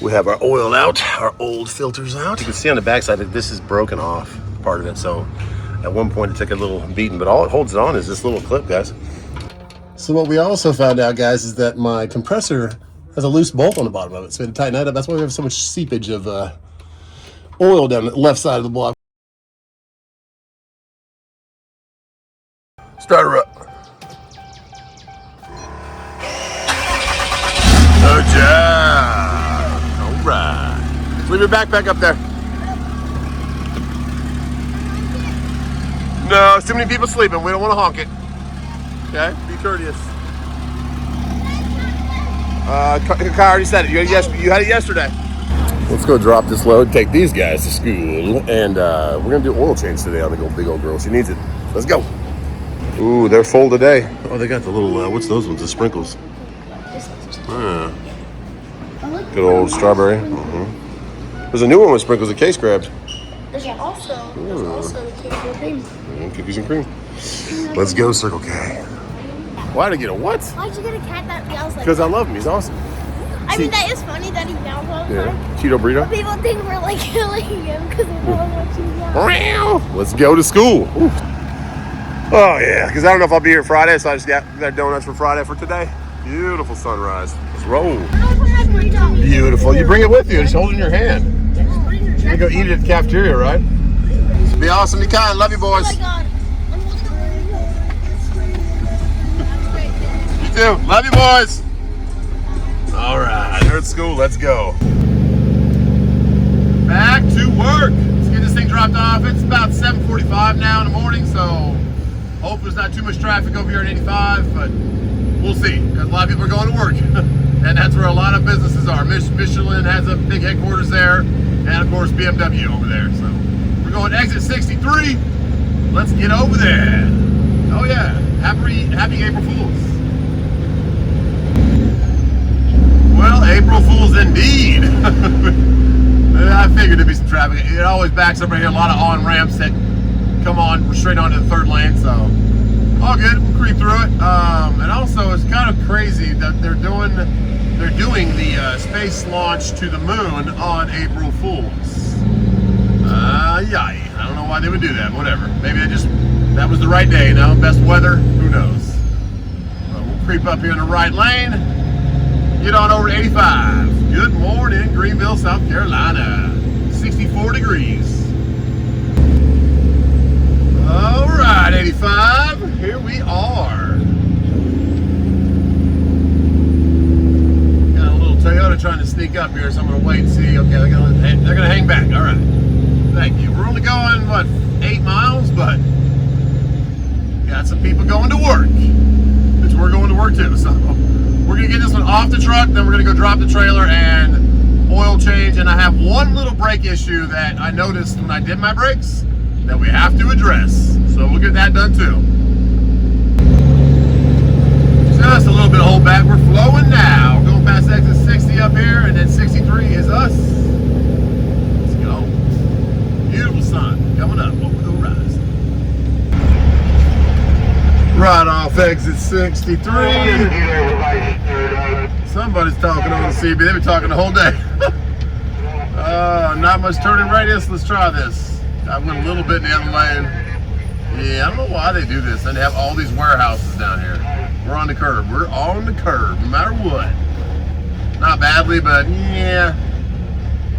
We have our oil out, our old filters out. You can see on the backside that this is broken off, part of it. So at one point it took a little beating, but all it holds it on is this little clip, guys. So what we also found out, guys, is that my compressor has a loose bolt on the bottom of it. So we had to tighten that up. That's why we have so much seepage of oil down the left side of the block. Start her up. Good job. All right. Just leave your backpack up there. No, too many people sleeping. We don't want to honk it. Okay, be courteous. Kai already said it. You had it yesterday. Let's go drop this load, take these guys to school, and we're gonna do oil change today on the big old girl. She needs it. Let's go. Ooh, they're full today. Oh, they got the little, what's those ones? The sprinkles. Good old strawberry. There's a new one with sprinkles, a case grabbed. There's also the cookies and cream. Cookies and cream. Let's go, Circle K. Why'd I get a what? Why'd you get a cat that yells like Because I love him. He's awesome. I mean, that is funny that he yells all the time. Cheeto burrito. People think we're like killing him because we know how much he yells. Let's go to school. Ooh. Oh, yeah. Because I don't know if I'll be here Friday, so I just got donuts for Friday for today. Beautiful sunrise. Let's roll. Beautiful. You bring it with you. Just hold it in your hand. You're going to go eat it at the cafeteria, right? Be awesome, be kind. Love you, boys. Oh my God. You too. Love you, boys. All right. They're at school. Let's go. Back to work. Let's get this thing dropped off. It's about 7:45 now in the morning, so hope there's not too much traffic over here at 85, but we'll see, because a lot of people are going to work. And that's where a lot of businesses are. Michelin has a big headquarters there, and of course BMW over there. So we're going exit 63. Let's get over there. Oh yeah, happy April Fools. Well, April Fools indeed. I figured there'd be some traffic. It always backs up right here. A lot of on-ramps that come on straight onto the third lane, so all good. We'll creep through it. And also, it's kind of crazy that they're doing the space launch to the moon on April Fools. Yeah, I don't know why they would do that. Whatever. Maybe that was the right day. You know, best weather. Who knows? We'll creep up here in the right lane. Get on over to 85. Good morning, Greenville, South Carolina. 64 degrees. All right, 85. Here we are. Got a little Toyota trying to sneak up here, so I'm gonna wait and see. Okay, they're gonna hang back. All right. Thank you. We're only going what 8 miles, but got some people going to work. Which we're going to work too. So we're gonna get this one off the truck, then we're gonna go drop the trailer and oil change. And I have one little brake issue that I noticed when I did my brakes that we have to address. So we'll get that done too. Just a little bit of hold back. We're flowing now. We're going past exit 60 up here, and then 63 is us. Let's go. Beautiful sun coming up over the horizon. Right off exit 63. Somebody's talking on the CB. They've been talking the whole day. Not much turning radius. Let's try this. I went a little bit in the other lane. Yeah, I don't know why they do this. And they have all these warehouses down here. We're on the curb. We're on the curb, no matter what. Not badly, but yeah.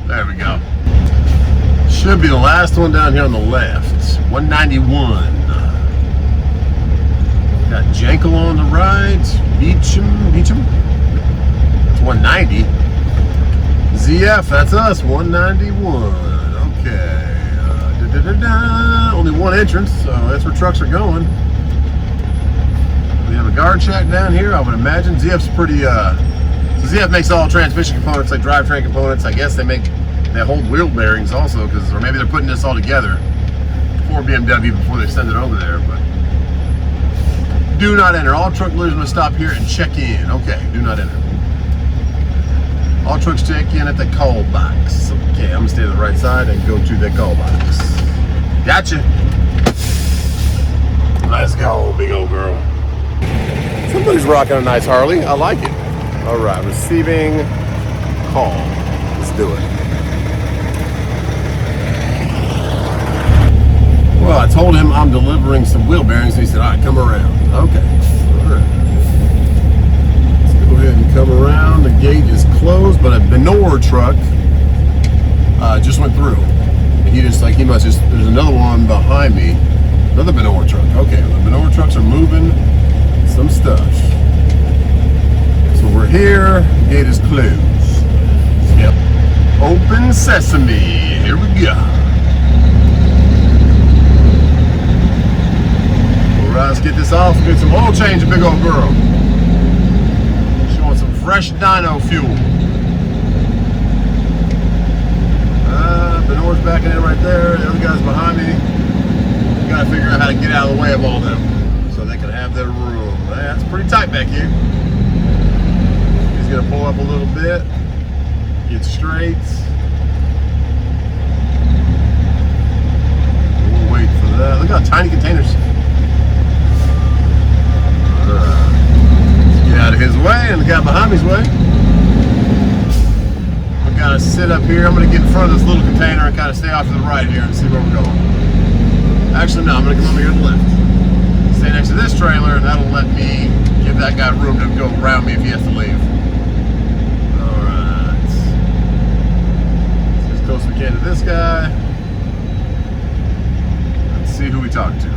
There we go. Should be the last one down here on the left. 191. Got Jenkins on the right. Beecham. It's 190. ZF, that's us. 191. Okay. Only one entrance, so that's where trucks are going. We have a guard shack down here, I would imagine. ZF's pretty, so ZF makes all transmission components, like drivetrain components. I guess they hold wheel bearings also, or maybe they're putting this all together for BMW before they send it over there, but do not enter. All truck dealers must stop here and check in. Okay, do not enter. All trucks check in at the call box. Okay, I'm gonna stay to the right side and go to the call box. Gotcha. Let's go, big old girl. Somebody's rocking a nice Harley. I like it. All right, receiving call. delivering some wheel bearings. So he said, all right, come around. Okay. All right. Let's go ahead and come around. The gate is closed, but a Benor truck just went through. He must just, there's another one behind me. Another Benor truck. Okay, the Benor trucks are moving some stuff. So we're here. The gate is closed. Yep. Open sesame. Here we go. Alright, let's get this off. Get some oil change, big old girl. She wants some fresh dyno fuel. Benor's backing in right there. The other guy's behind me. We gotta figure out how to get out of the way of all them so they can have their room. That's pretty tight back here. He's gonna pull up a little bit. Get straight. We'll wait for that. Look how tiny containers. Let's get out of his way and the guy behind me's way. We gotta sit up here. I'm gonna get in front of this little container and kind of stay off to the right here and see where we're going. Actually, no, I'm gonna come over here to the left. Stay next to this trailer and that'll let me give that guy room to go around me if he has to leave. Close as we can to this guy. Let's see who we talk to.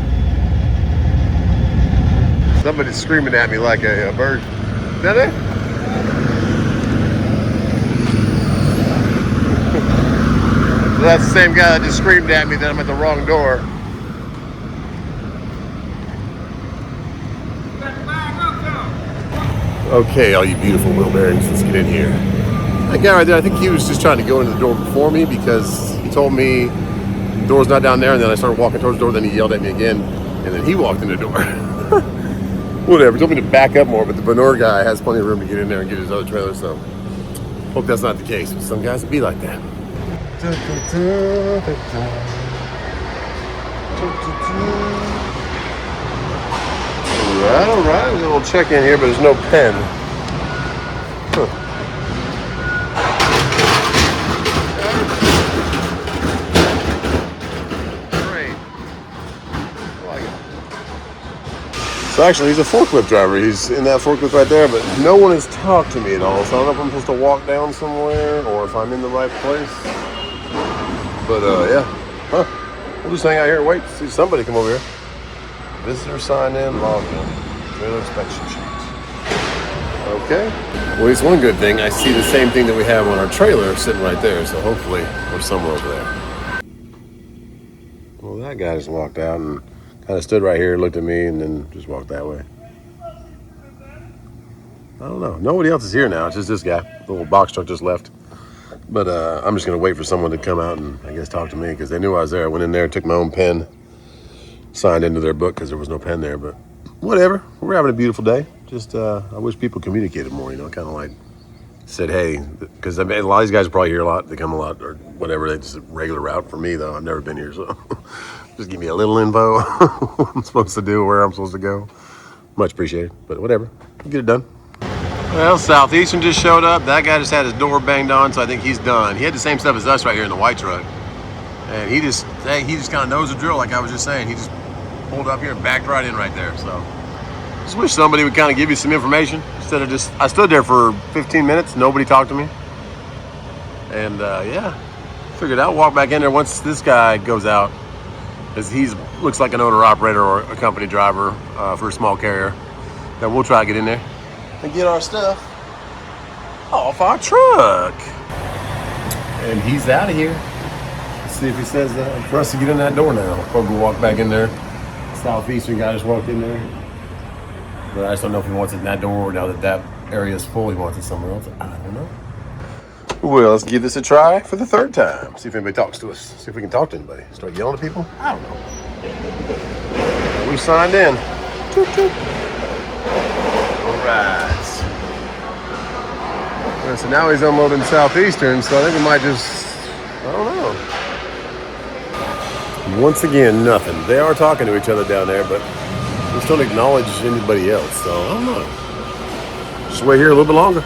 Somebody's screaming at me like a bird. Is that it? So that's the same guy that just screamed at me that I'm at the wrong door. Okay, all you beautiful wheel bearings, let's get in here. That guy right there, I think he was just trying to go into the door before me because he told me the door's not down there, and then I started walking towards the door, then he yelled at me again, and then he walked in the door. Whatever, he told me to back up more, but the Benor guy has plenty of room to get in there and get his other trailer, so hope that's not the case, but some guys would be like that. All right, a little check in here, but there's no pen. Huh. So actually, he's a forklift driver. He's in that forklift right there, but no one has talked to me at all. So I don't know if I'm supposed to walk down somewhere or if I'm in the right place. But yeah, we'll just hang out here and wait to see somebody come over here. Visitor sign in, log in, trailer inspection sheet. Okay. Well, it's one good thing. I see the same thing that we have on our trailer sitting right there. So hopefully we're somewhere over there. Well, that guy just walked out and kind of stood right here, looked at me, and then just walked that way. I don't know. Nobody else is here now. It's just this guy. The little box truck just left. But I'm just going to wait for someone to come out and, I guess, talk to me because they knew I was there. I went in there, took my own pen, signed into their book because there was no pen there. But whatever. We're having a beautiful day. Just I wish people communicated more, you know, kind of like said, hey, because I mean, a lot of these guys are probably here a lot. They come a lot or whatever. They just a regular route for me, though. I've never been here, so just give me a little info what I'm supposed to do, where I'm supposed to go. Much appreciated, but whatever. We'll get it done. Well, Southeastern just showed up. That guy just had his door banged on, so I think he's done. He had the same stuff as us right here in the white truck. And he just kind of knows the drill, like I was just saying. He just pulled up here and backed right in right there. So just wish somebody would kind of give you some information instead of just, I stood there for 15 minutes. Nobody talked to me. And yeah, figured I'll walk back in there once this guy goes out. Because he looks like an owner operator or a company driver for a small carrier. Then we'll try to get in there and get our stuff off our truck. And he's out of here. Let's see if he says for us to get in that door now. We'll walk back in there. Southeastern guy just walked in there. But I just don't know if he wants it in that door or now that area is full, he wants it somewhere else. I don't know. Well, let's give this a try for the third time. See if anybody talks to us. See if we can talk to anybody. Start yelling at people? I don't know. We signed in. Toot, toot. All right. Well, so now he's unloading Southeastern, so I think we might just, I don't know. Once again, nothing. They are talking to each other down there, but we just don't acknowledge anybody else, so I don't know. Just wait here a little bit longer.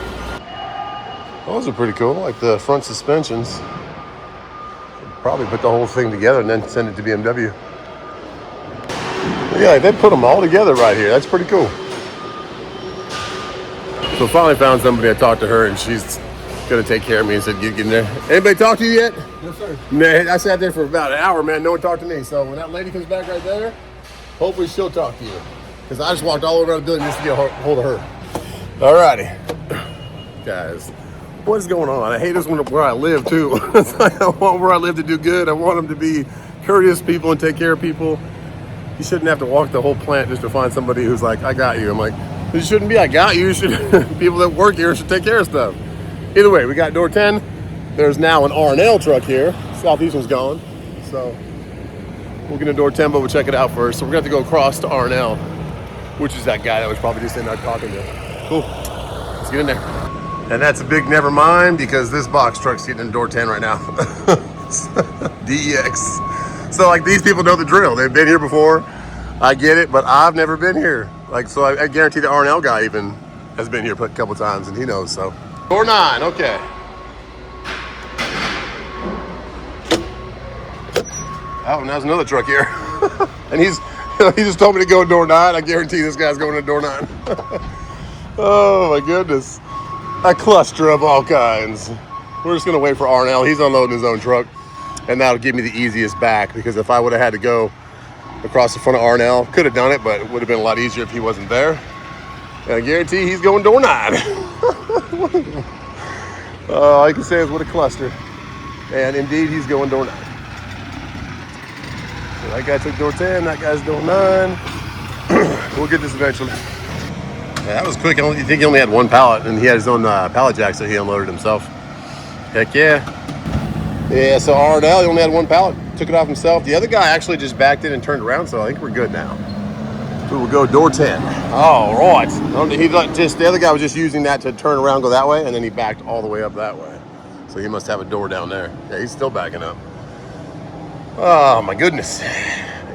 Those are pretty cool, like the front suspensions. Probably put the whole thing together and then send it to BMW. Yeah, they put them all together right here. That's pretty cool. So finally found somebody. I talked to her, and she's gonna take care of me and said, "Get in there." Anybody talk to you yet? Yes, sir. Nah, I sat there for about an hour, man. No one talked to me. So when that lady comes back right there, hopefully she'll talk to you. Because I just walked all over the building just to get a hold of her. Alrighty. Guys, what is going on? I hate this where I live, too. It's like I want where I live to do good. I want them to be courteous people and take care of people. You shouldn't have to walk the whole plant just to find somebody who's like, I got you. I'm like, this shouldn't be I got you. People that work here should take care of stuff. Either way, we got door 10. There's now an R&L truck here. Southeast one's gone. So we'll get a door 10, but we'll check it out first. So we're going to have to go across to R&L, which is that guy that was probably just in there talking to. Cool. Let's get in there. And that's a big never mind because this box truck's getting in door 10 right now. DEX. So like these people know the drill. They've been here before. I get it, but I've never been here. Like, so I guarantee the R&L guy even has been here a couple times and he knows, so. Door 9, okay. Oh, now there's another truck here. And he just told me to go door 9. I guarantee this guy's going to door 9. Oh my goodness. A cluster of all kinds. We're just gonna wait for R&L. He's unloading his own truck. And that'll give me the easiest back because if I would have had to go across the front of R&L, could have done it, but it would have been a lot easier if he wasn't there. And I guarantee he's going door 9. All I can say is what a cluster. And indeed, he's going door 9. So that guy took door 10, that guy's door 9. We'll get this eventually. Yeah, that was quick. I think he only had one pallet, and he had his own pallet jack, so he unloaded himself. Heck yeah. Yeah, so R&L, he only had one pallet. Took it off himself. The other guy actually just backed in and turned around, so I think we're good now. We will go door 10. All right. The other guy was just using that to turn around, go that way, and then he backed all the way up that way. So he must have a door down there. Yeah, he's still backing up. Oh, my goodness.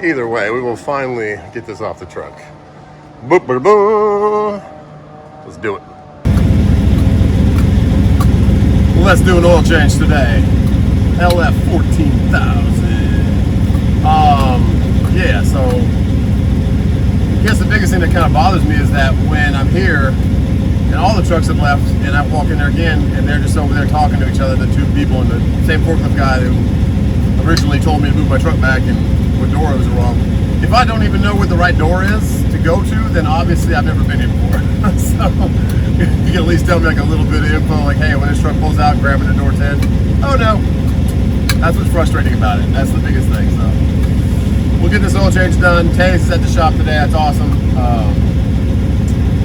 Either way, we will finally get this off the truck. Boop, boop, boop. Let's do it. Let's do an oil change today. LF 14,000. Yeah, so I guess the biggest thing that kind of bothers me is that when I'm here and all the trucks have left and I walk in there again and they're just over there talking to each other, the two people and the same forklift guy who originally told me to move my truck back and what door it was wrong. If I don't even know where the right door is to go to, then obviously I've never been here before. So you can at least tell me like a little bit of info, like, hey, when this truck pulls out, grabbing the door 10. Oh no, that's what's frustrating about it. That's the biggest thing. So we'll get this oil change done. Taze is at the shop today. That's awesome.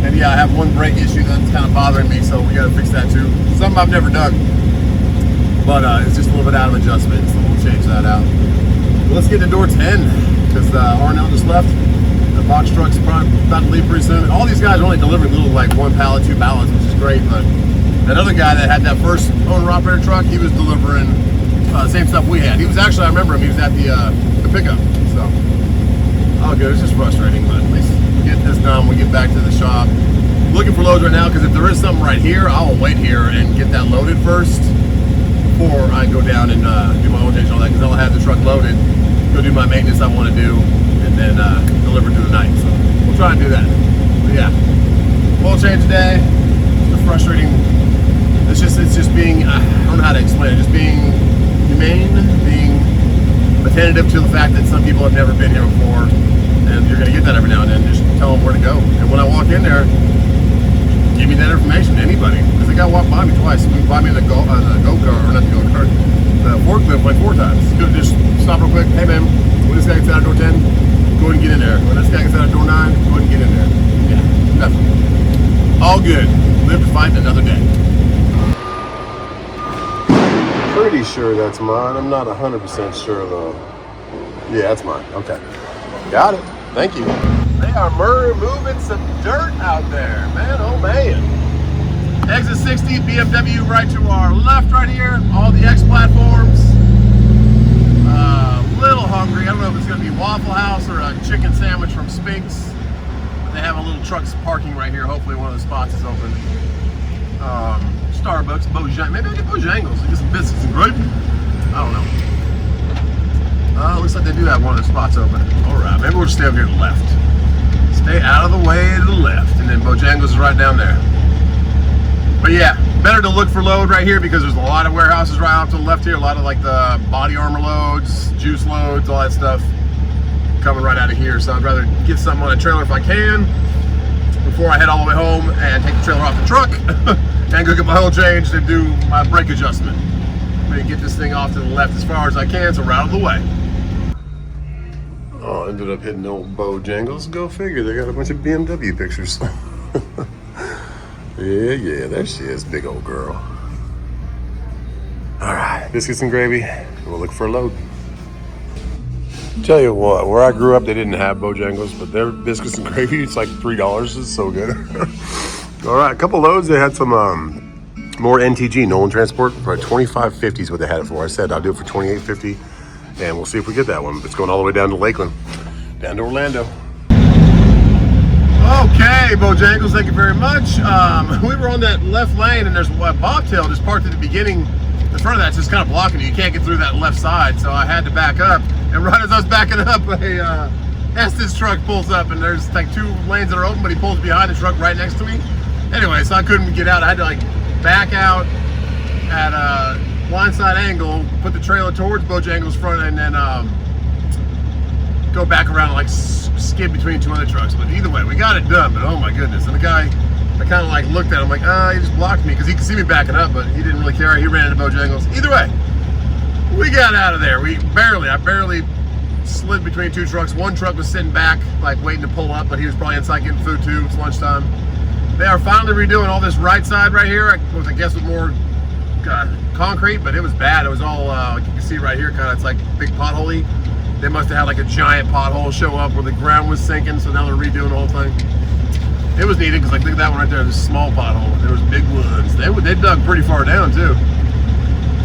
And yeah, I have one brake issue that's kind of bothering me, so we got to fix that too. Something I've never done, but it's just a little bit out of adjustment, so we'll change that out. Well, let's get to door 10 because R&L just left. The box truck's probably about to leave pretty soon. All these guys are only delivering little like 1 pallet, 2 pallets, which is great. But that other guy that had that first owner-operator truck, he was delivering same stuff we had. He was actually, I remember him, he was at the pickup. So, all good. It's just frustrating, but at least get this done. We get back to the shop. Looking for loads right now because if there is something right here, I'll wait here and get that loaded first before I go down and do my oil change and all that, because I'll have the truck loaded, go do my maintenance I want to do, and then deliver through the night. So we'll try and do that. But yeah, oil change today. It's frustrating. It's just being, I don't know how to explain it, just being humane, being attentive to the fact that some people have never been here before, and you're going to get that every now and then. Just tell them where to go. And when I walk in there, give me that information, anybody. Because the guy walked by me twice. He by me in the go-kart, or not the go-kart, the forklift like 4 times. Could just stop real quick. Hey man, when this guy gets out of door 10, go ahead and get in there. When this guy gets out of door 9, go ahead and get in there. Yeah, nothing. All good. Live to fight another day. Pretty sure that's mine. I'm not 100% sure though. Yeah, that's mine. Okay. Got it. Thank you. They are moving some dirt out there, man. Oh man. Exit 60, BMW right to our left right here. All the X platforms. Little hungry. I don't know if it's going to be Waffle House or a chicken sandwich from Spinks. But they have a little trucks parking right here. Hopefully one of the spots is open. Starbucks, Bojangles. Maybe I get Bojangles. I get some biscuits and gravy. I don't know. Looks like they do have one of the spots open. All right, maybe we'll just stay over here to the left. Stay out of the way to the left, and then Bojangles is right down there. But yeah, better to look for load right here because there's a lot of warehouses right off to the left here. A lot of like the body armor loads, juice loads, all that stuff coming right out of here. So I'd rather get something on a trailer if I can before I head all the way home and take the trailer off the truck and go get my oil changed and do my brake adjustment. I'm gonna get this thing off to the left as far as I can, so we're out of the way. Oh, I ended up hitting old Bojangles. Go figure, they got a bunch of BMW pictures. Yeah, there she is, big old girl. All right, biscuits and gravy. We'll look for a load. Tell you what, where I grew up, they didn't have Bojangles, but their biscuits and gravy, it's like $3. It's so good. All right, a couple loads. They had some more NTG, Nolan Transport, for $25.50 is what they had it for. I said I'll do it for $28.50, and we'll see if we get that one. It's going all the way down to Lakeland, down to Orlando. Okay, Bojangles, thank you very much. We were on that left lane, and there's a bobtail just parked at the beginning. The front of that's just kind of blocking you. You can't get through that left side, so I had to back up. And right as I was backing up, a Estes truck pulls up, and there's like 2 lanes that are open, but he pulls behind the truck right next to me. Anyway, so I couldn't get out. I had to like back out at a blindside angle, put the trailer towards Bojangles' front, and then go back around and like skid between 2 other trucks. But either way, we got it done. But oh my goodness! And the guy, I kind of like looked at him like, he just blocked me because he could see me backing up, but he didn't really care. He ran into Bojangles. Either way, we got out of there. I barely slid between 2 trucks. One truck was sitting back, like waiting to pull up, but he was probably inside getting food too. It's lunchtime. They are finally redoing all this right side right here. I guess with more concrete, but it was bad. It was all, like you can see right here, kind of, it's like big pothole-y. They must have had like a giant pothole show up where the ground was sinking, so now they're redoing the whole thing. It was needed because like look at that one right there, there's a small pothole. There was big ones. They dug pretty far down too.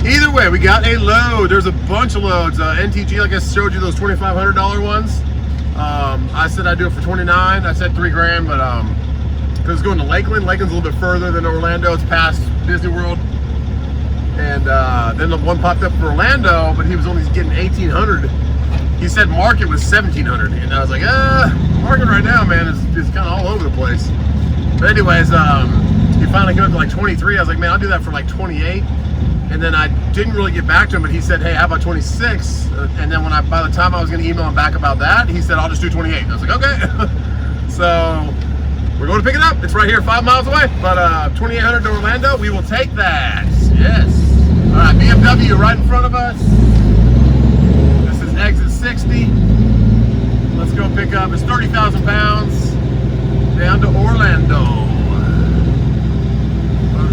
Either way, we got a load. There's a bunch of loads. NTG, like I showed you, those $2,500 ones. I said I'd do it for $29. I said $3 grand, but because it's going to Lakeland. Lakeland's a little bit further than Orlando. It's past Disney World. And then the one popped up for Orlando, but he was only getting $1,800. He said market was $1,700, and I was like, market right now, man, is kind of all over the place. But anyways, he finally came up to like 23. I was like, man, I'll do that for like 28. And then I didn't really get back to him, but he said, hey, how about 26? And then by the time I was going to email him back about that, he said, I'll just do 28. And I was like, okay. So we're going to pick it up. It's right here, 5 miles away. But 2,800 to Orlando, we will take that. Yes. All right, BMW right in front of us. This is exit 60. Let's go pick up. It's 30,000 pounds down to Orlando.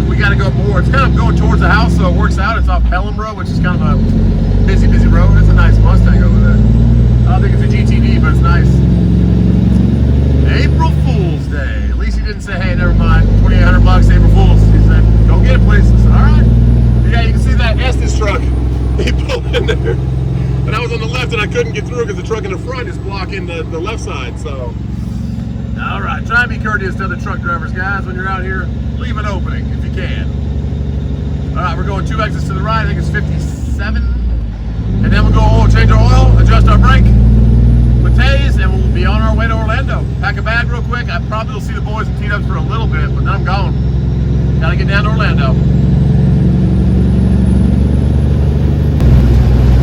We got to go more. It's kind of going towards the house, so it works out. It's off Pelham Road, which is kind of a busy road. It's a nice Mustang over there. I don't think it's a GTD, but it's nice. April Fool's Day. At least he didn't say, hey, never mind, 2,800 bucks, April Fool's. He said, go get it, please. I said, all right. Yeah, you can see that Estes truck. He pulled in there. And I was on the left, and I couldn't get through because the truck in the front is blocking the left side, so. All right, try and be courteous to other truck drivers, guys. When you're out here, leave an opening if you can. All right, we're going 2 exits to the right. I think it's 57. And then we'll go change our oil, adjust our brake with Taze, and we'll be on our way to Orlando. Pack a bag real quick. I probably will see the boys in T-dubs for a little bit, but then I'm gone. Gotta get down to Orlando.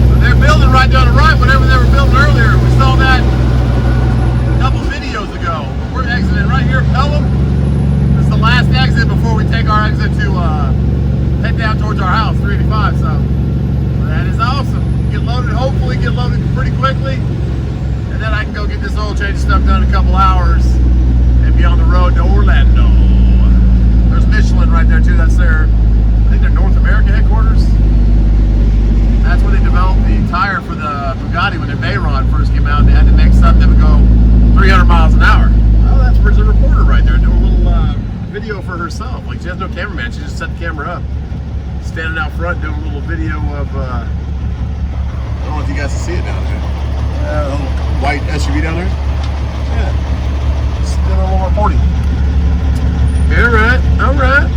So they're building right down the right, whatever they were building earlier. We saw that a couple videos ago. We're exiting right here, Pelham. This is the last exit before we take our exit to head down towards our house, 385. So that is awesome. Get loaded, hopefully get loaded pretty quickly, and then I can go get this oil change stuff done in a couple hours and be on the road to Orlando. There's Michelin right there too. That's their, I think their North America headquarters. That's where they developed the tire for the Bugatti when their Veyron first came out. They had to make something that would go 300 miles an hour. Oh, that's Bridget Reporter right there doing a little video for herself. Like she has no cameraman, she just set the camera up, standing out front doing a little video of, I don't know if you guys can see it down there. A little white SUV down there. Yeah, just doing a little reporting. All right.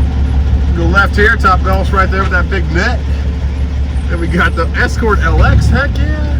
Go left here, top golf's right there with that big net. Then we got the Escort LX, heck yeah.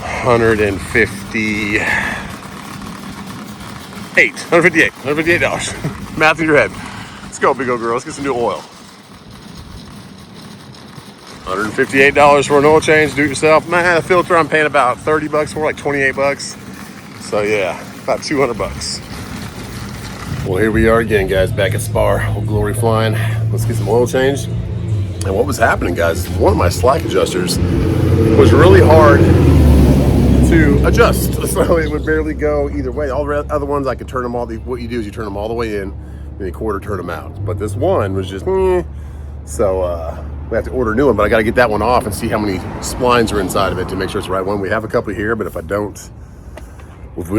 $158. Math in your head. Let's go, big old girl. Let's get some new oil. $158 for an oil change, do it yourself. Man, the filter I'm paying about 30 bucks for, like 28 bucks. So yeah, about 200 bucks. Well, here we are again, guys, back at Spar, old Glory flying. Let's get some oil change. And what was happening, guys, one of my slack adjusters was really hard to adjust. So it would barely go either way. All the other ones, I could turn them all, what you do is you turn them all the way in, and you quarter turn them out. But this one was just, so we have to order a new one, but I gotta get that one off and see how many splines are inside of it to make sure it's the right one. We have a couple here, but if we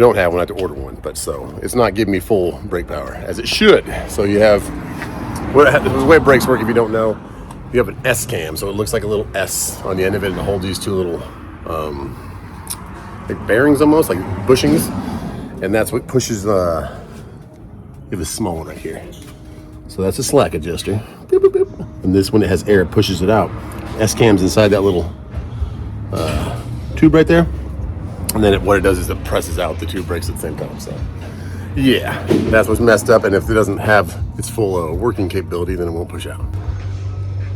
don't have one, I have to order one. But so it's not giving me full brake power as it should. So you have, the way brakes work, if you don't know, you have an S cam. So it looks like a little S on the end of it and it holds these two little like bearings almost, like bushings. And that's what pushes you have a small one right here. So that's a slack adjuster. Boop, boop, boop. And this one, it has air, it pushes it out. S-cam's inside that little tube right there. And then what it does is it presses out the two brakes at the same time. So yeah, that's what's messed up. And if it doesn't have its full working capability, then it won't push out.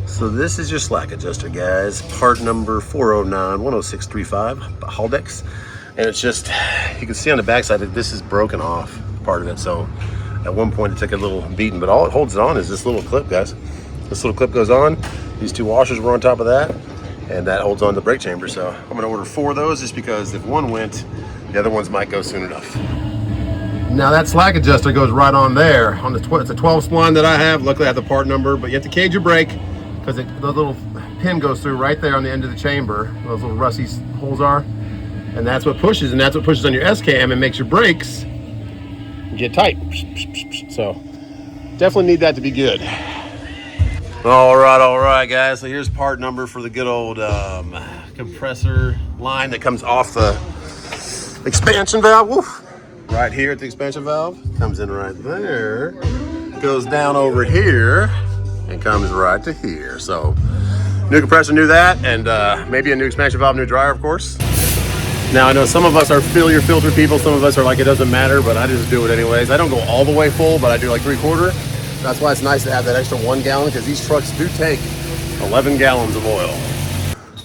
So this is your slack adjuster, guys. Part number 409-10635, Haldex. And it's just, you can see on the backside that this is broken off, part of it. So at one point it took a little beating, but all it holds it on is this little clip, guys. This little clip goes on. These two washers were on top of that, and that holds on to the brake chamber. So I'm gonna order 4 of those just because if one went, the other ones might go soon enough. Now that slack adjuster goes right on there. On the it's a 12 spline that I have. Luckily I have the part number, but you have to cage your brake because the little pin goes through right there on the end of the chamber. Those little rusty holes are. And that's what pushes, and that's what pushes on your S-cam and makes your brakes get tight. So definitely need that to be good. All right, guys. So here's part number for the good old compressor line that comes off the expansion valve. Woof. Right here at the expansion valve. Comes in right there. Goes down over here and comes right to here. So new compressor, new that, and maybe a new expansion valve, new dryer, of course. Now I know some of us are fill your filter people, some of us are like it doesn't matter, but I just do it anyways. I don't go all the way full, but I do like 3/4. That's why it's nice to have that extra 1 gallon, because these trucks do take 11 gallons of oil.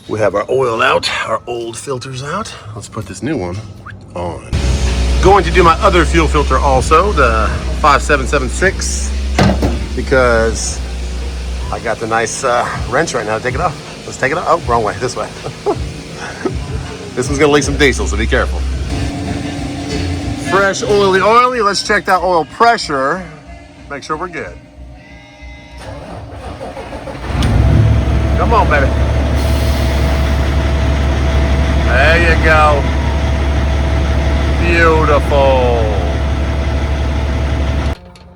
We have our oil out, our old filters out. Let's put this new one on. Going to do my other fuel filter also, the 5776, because I got the nice wrench right now to take it off. Let's take it off. Oh, wrong way, this way. This one's gonna leak some diesel, so be careful. Fresh, oily. Let's check that oil pressure. Make sure we're good. Come on, baby. There you go. Beautiful.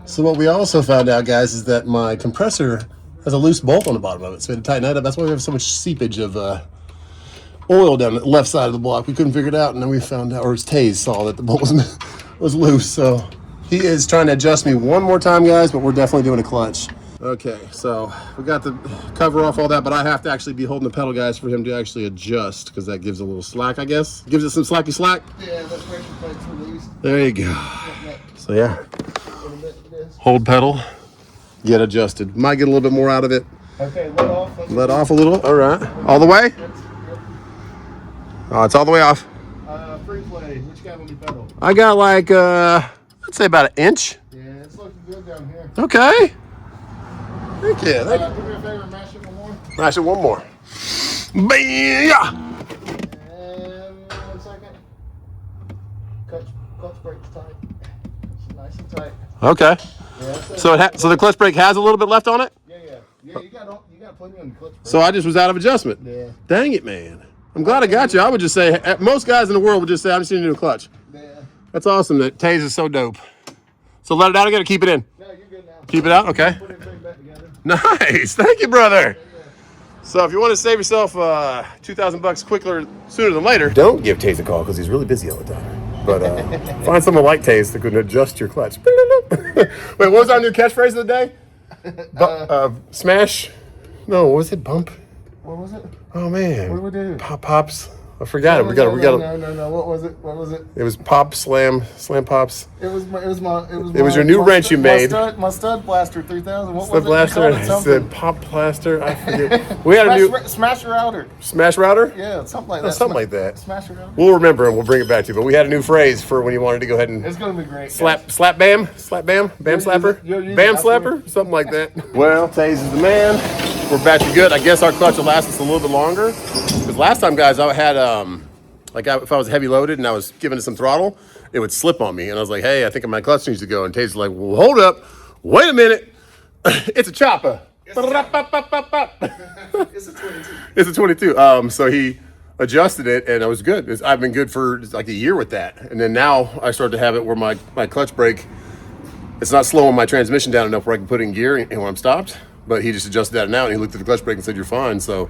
So what we also found out, guys, is that my compressor has a loose bolt on the bottom of it. So we had to tighten that up. That's why we have so much seepage of oil down the left side of the block. We couldn't figure it out, and then we found out, or Taze saw that the bolt was loose. So he is trying to adjust me one more time, guys, but we're definitely doing a clutch. Okay, so we got the cover off all that, but I have to actually be holding the pedal, guys, for him to actually adjust, because that gives a little slack, I guess. Gives it some slacky slack. Yeah, the pressure plate's released. There you go. So yeah, hold pedal, get adjusted. Might get a little bit more out of it. Okay, let off. Let off a little. All right, all the way. Oh, it's all the way off. Free play. What you got on your pedal? I got like, I'd say about 1 inch. Yeah, it's looking good down here. Okay. Thank you. Do me a favor and mash it one more. Mash it one more. Bam! And 1 second. Clutch brake's tight. It's nice and tight. Okay. Yeah, So the clutch brake has a little bit left on it? Yeah, you got plenty on the clutch brake. So I just was out of adjustment. Yeah. Dang it, man. I'm glad I got you. I would just say, most guys in the world would just say, I just need a new clutch. Yeah. That's awesome. That Taze is so dope. So let it out again or keep it in? No, you're good now. Keep it out? Okay. Put everything back together. Nice. Thank you, brother. So if you want to save yourself $2,000 quicker sooner than later, don't give Taze a call because he's really busy all the time. But find someone like Taze that can adjust your clutch. Wait, what was our new catchphrase of the day? Smash? No, what was it? Bump? What was it? Oh man. What do we do? Pops. I forgot it. We got it. No. What was it? It was Pop Slam Pops. It was your new wrench you made. My stud blaster 3000. What Stud was it? blaster. I said Pop Blaster. I forget. We had a new Smash router. Smash router. Yeah, something like that. Something like that. Smash router. We'll remember and we'll bring it back to you. But we had a new phrase for when you wanted to go ahead and It's gonna be great. slap bam, bam slapper, bam slapper, something like that. Well, Taze is the man. We're battery good. I guess our clutch will last us a little bit longer. Because last time, guys, I had if I was heavy loaded and I was giving it some throttle, it would slip on me. And I was like, hey, I think my clutch needs to go. And Taze is like, well, hold up. Wait a minute. It's a chopper. It's a 22. It's a 22. So he adjusted it and it was good. I've been good for like a year with that. And then now I started to have it where my clutch brake, it's not slowing my transmission down enough where I can put it in gear and when I'm stopped. But he just adjusted that now and he looked at the clutch brake and said, you're fine. So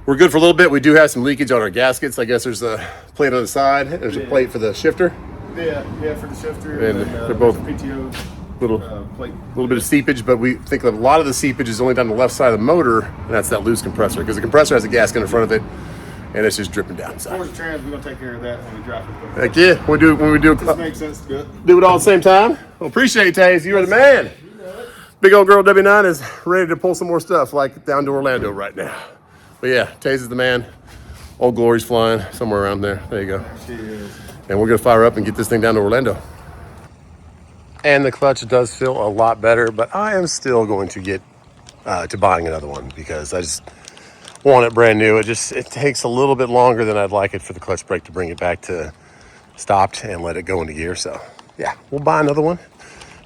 we're good for a little bit. We do have some leakage on our gaskets. I guess there's a plate on the side. There's a plate for the shifter. Yeah, for the shifter. And they're both PTO plate. little bit of seepage, but we think that a lot of the seepage is only down the left side of the motor, and that's that loose compressor, because the compressor has a gasket in front of it, and it's just dripping down. So. We're gonna take care of that when we drop it. Heck yeah, when we do This makes sense. Good. Do it all at the same time. Well, appreciate it, Taze. You are the man. Big old girl W9 is ready to pull some more stuff, like down to Orlando right now. But yeah, Taze is the man. Old Glory's flying somewhere around there. There you go. She is. And we're gonna fire up and get this thing down to Orlando. And the clutch does feel a lot better, but I am still going to get to buying another one because I just want it brand new. It takes a little bit longer than I'd like it for the clutch brake to bring it back to stopped and let it go into gear. So yeah, we'll buy another one.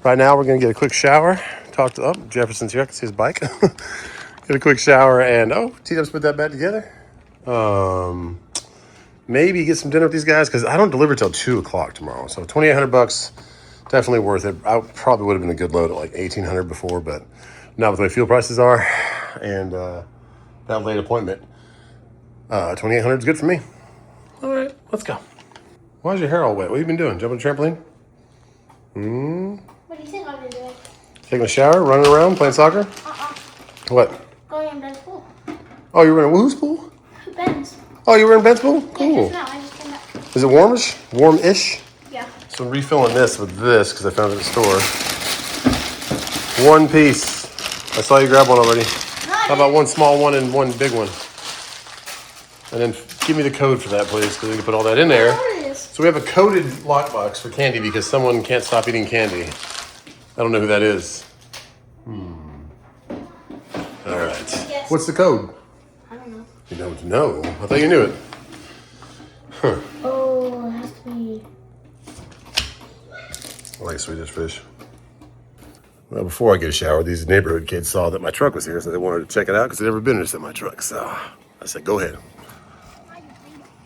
Right now we're gonna get a quick shower, talk to Jefferson's here, I can see his bike. Get a quick shower and T-Dub's put that back together. Maybe get some dinner with these guys because I don't deliver till 2 o'clock tomorrow. So $2,800, definitely worth it. I probably would have been a good load at like $1,800 before, but not with the way fuel prices are and that late appointment. $2,800 is good for me. All right, let's go. Why is your hair all wet? What have you been doing? Jumping a trampoline? What do you think I've been doing? Taking a shower, running around, playing soccer? What? Going in Ben's pool. Oh, you were in whose pool? Ben's. Oh, you were in Ben's pool? Yeah, Cool. just now. I just came back. Is it warmish? Warm-ish? Yeah. So I'm refilling this with this because I found it at the store. One piece. I saw you grab one already. How about one small one and one big one? And then give me the code for that, please, because we can put all that in there. So we have a coded lockbox for candy because someone can't stop eating candy. I don't know who that is. All right. What's the code? I don't know. You don't know? I thought you knew it. Huh. Oh, it has to be. I like Swedish fish. Well, before I get a shower, these neighborhood kids saw that my truck was here, so they wanted to check it out because they'd never been in my truck. So I said, go ahead.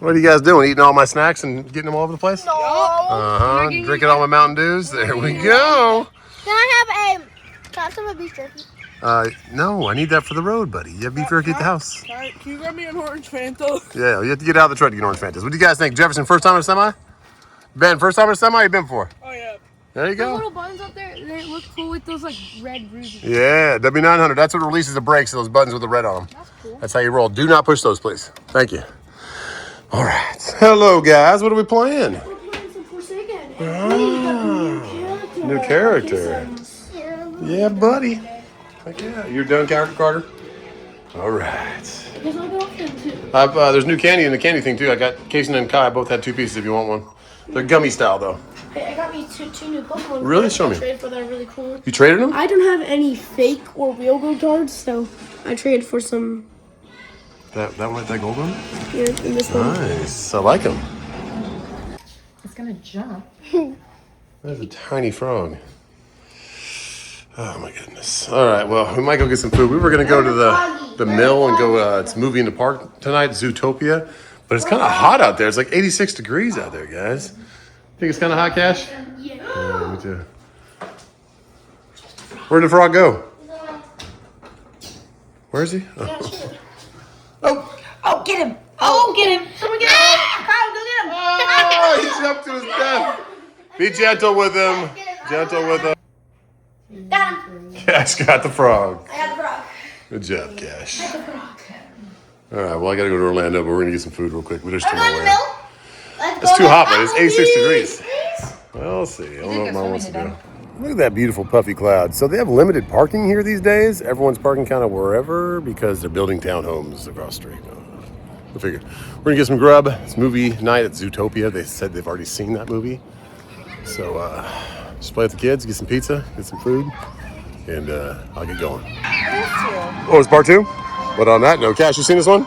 What are you guys doing? Eating all my snacks and getting them all over the place? No. Drinking all my Mountain Dews. There we go. Can I have some of beef jerky? No, I need that for the road, buddy. You have beef jerky at the house. Alright, can you grab me an orange Fanta? Yeah, you have to get out of the truck to get orange Fantas. What do you guys think? Jefferson, first time in a semi? Ben, first time in a semi? You been before? Oh yeah. There you The go. little buttons up there, they look cool with those like red bruises. Yeah, W900. That's what releases the brakes, those buttons with the red on them. That's cool. That's how you roll. Do not push those, please. Thank you. All right. Hello, guys. What are we playing? We're playing some Forsaken. New character. Yeah, buddy. Heck yeah. You're done, Carter? All right. Because I got them too. There's new candy in the candy thing, too. I got Kason and Kai both had 2 pieces if you want one. They're gummy style, though. I got me two new Pokemon. Really? Show me. Trade for that really cool. You traded them? I don't have any fake or real gold cards, so I traded for some. That gold one? Here in this one. Nice. I like them. It's gonna jump. There's a tiny frog. Oh my goodness. All right, well, we might go get some food. We were gonna go to the mill and go, it's movie in the park tonight, Zootopia. But it's kind of hot out there. It's like 86 degrees out there, guys. Think it's kind of hot, Cash? Yeah, me too. Where'd the frog go? Where is he? Oh, get him! Oh, get him! Someone get him! Kyle, go get him! Oh, he jumped to his death. Be gentle with him. Gentle with him. Got him! Cash got the frog. I got the frog. Good job, Cash. All right, well, I gotta go to Orlando, but we're gonna get some food real quick. We just I'm don't know going to where. milk. Let's It's go too to hot, but it's 86 degrees. Applebee's. Well, let's see. I don't know did if go mom wants to swimming go. Look at that beautiful puffy cloud. So they have limited parking here these days. Everyone's parking kind of wherever because they're building townhomes across the street. We'll figure. We're gonna get some grub. It's movie night at Zootopia. They said they've already seen that movie. So just play with the kids, get some pizza, get some food, and I'll get going. Oh, it's part 2? But on that note, Cash, you seen this one?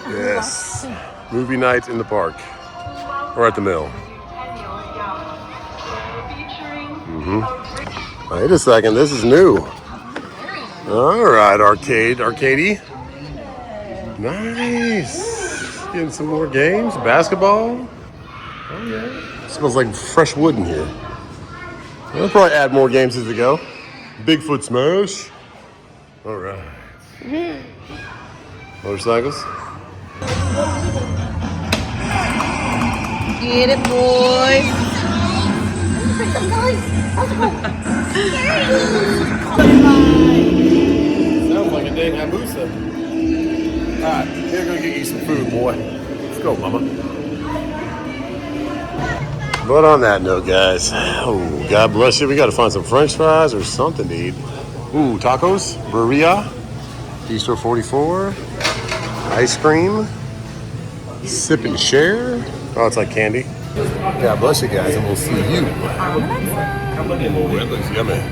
Yes. Movie night in the park. Or at the mill. Wait a second, this is new. All right, arcadey. Nice. Getting some more games, basketball. Oh yeah. Smells like fresh wood in here. We'll probably add more games as we go. Bigfoot Smash. All right. Motorcycles. Get it, boys. Sounds like a dang Hayabusa. All right, we're gonna get you some food, boy. Let's go, mama. But on that note, guys, oh, God bless you. We gotta find some French fries or something to eat. Ooh, tacos, burrilla, Bistro 44, ice cream, sip and share. Oh, it's like candy. God bless you guys, and we'll see you. It looks yummy.